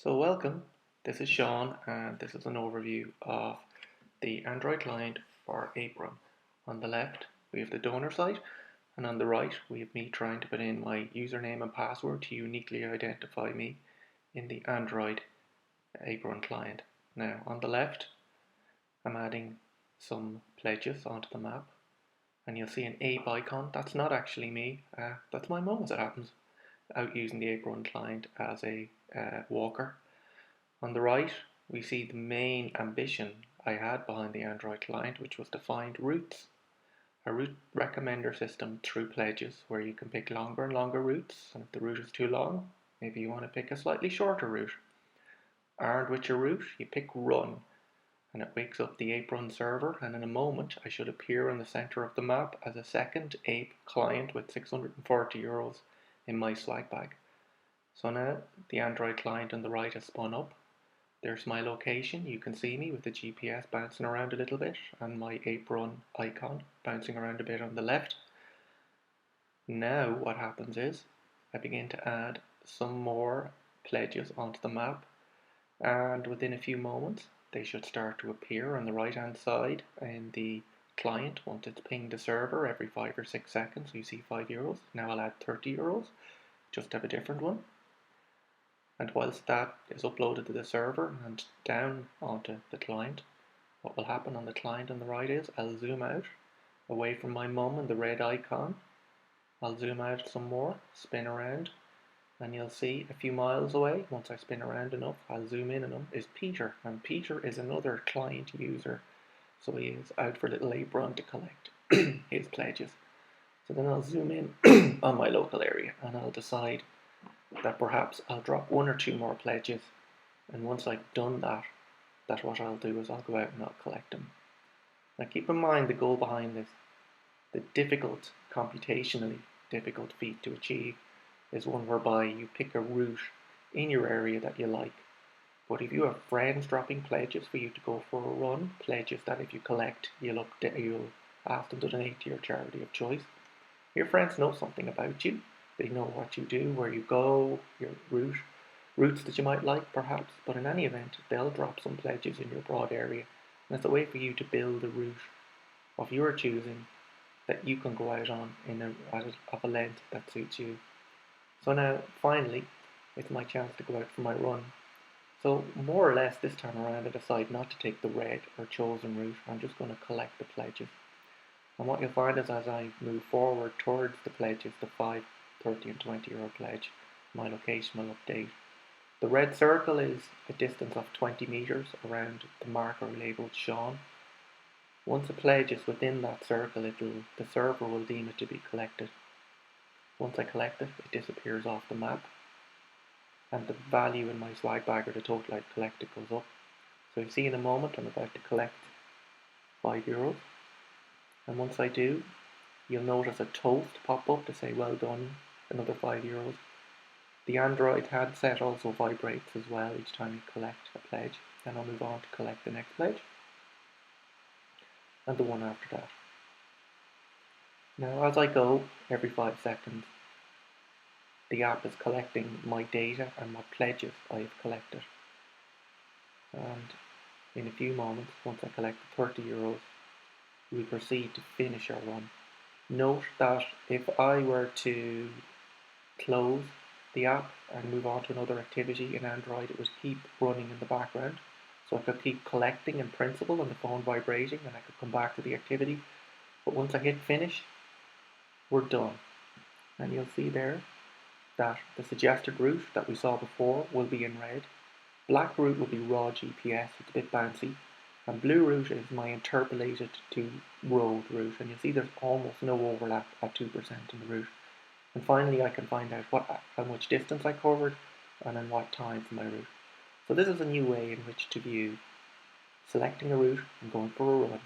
So welcome, this is Sean and this is an overview of the Android client for ApeRun. On the left we have the donor site and on the right we have me trying to put in my username and password to uniquely identify me in the Android ApeRun client. Now on the left I'm adding some pledges onto the map and you'll see an ape icon. That's not actually me, that's my mum as it happens, out using the ApeRun client as a walker. On the right, we see the main ambition I had behind the Android client, which was to find routes. A route recommender system through pledges where you can pick longer and longer routes, and if the route is too long, maybe you want to pick a slightly shorter route. Armed with your route, you pick run, and it wakes up the ApeRun server, and in a moment I should appear in the center of the map as a second Ape client with €640 in my swag bag. So now the Android client on the right has spun up. There's my location, you can see me with the GPS bouncing around a little bit and my ApeRun icon bouncing around a bit on the left. Now what happens is I begin to add some more pledges onto the map, and within a few moments they should start to appear on the right hand side in the client once it's pinged the server every 5 or 6 seconds. You see €5. Now I'll add €30, just have a different one. And whilst that is uploaded to the server and down onto the client, what will happen on the client on the right is I'll zoom out away from my mum and the red icon. I'll zoom out some more, spin around, and you'll see a few miles away, once I spin around enough, I'll zoom in on him, is Peter. And Peter is another client user, so he is out for little ApeRun to collect his pledges. So then I'll zoom in on my local area and I'll decide that perhaps I'll drop 1 or 2 more pledges, and once I've done that, what I'll do is I'll go out and I'll collect them. Now keep in mind the goal behind this. The computationally difficult feat to achieve is one whereby you pick a route in your area that you like. But if you have friends dropping pledges for you to go for a run, pledges that if you collect you'll ask them to donate to your charity of choice, your friends know something about you. They know what you do, where you go, your routes that you might like perhaps, but in any event, they'll drop some pledges in your broad area. And it's a way for you to build a route of your choosing that you can go out on of a length that suits you. So now, finally, it's my chance to go out for my run. So more or less this time around I decide not to take the red or chosen route. I'm just going to collect the pledges. And what you'll find is as I move forward towards the pledges, the 5, 30 and €20 pledge, my location will update. The red circle is a distance of 20 meters around the marker labelled Sean. Once a pledge is within that circle, the server will deem it to be collected. Once I collect it, it disappears off the map, and the value in my swag bag or the total I've collected goes up. So you see in a moment I'm about to collect €5, and once I do, you'll notice a toast pop up to say well done, another €5. The Android handset also vibrates as well each time you collect a pledge. Then I'll move on to collect the next pledge and the one after that. Now as I go, every 5 seconds, the app is collecting my data and what pledges I have collected. And in a few moments, once I collect the €30, we proceed to finish our run. Note that if I were to close the app and move on to another activity in Android, it would keep running in the background. So I could keep collecting in principle and the phone vibrating and I could come back to the activity. But once I hit finish, we're done. And you'll see there that the suggested route that we saw before will be in red. Black route will be raw GPS, it's a bit bouncy. And blue route is my interpolated to road route, and you'll see there's almost no overlap at 2% in the route. And finally I can find out how much distance I covered and in what time for my route. So this is a new way in which to view selecting a route and going for a run.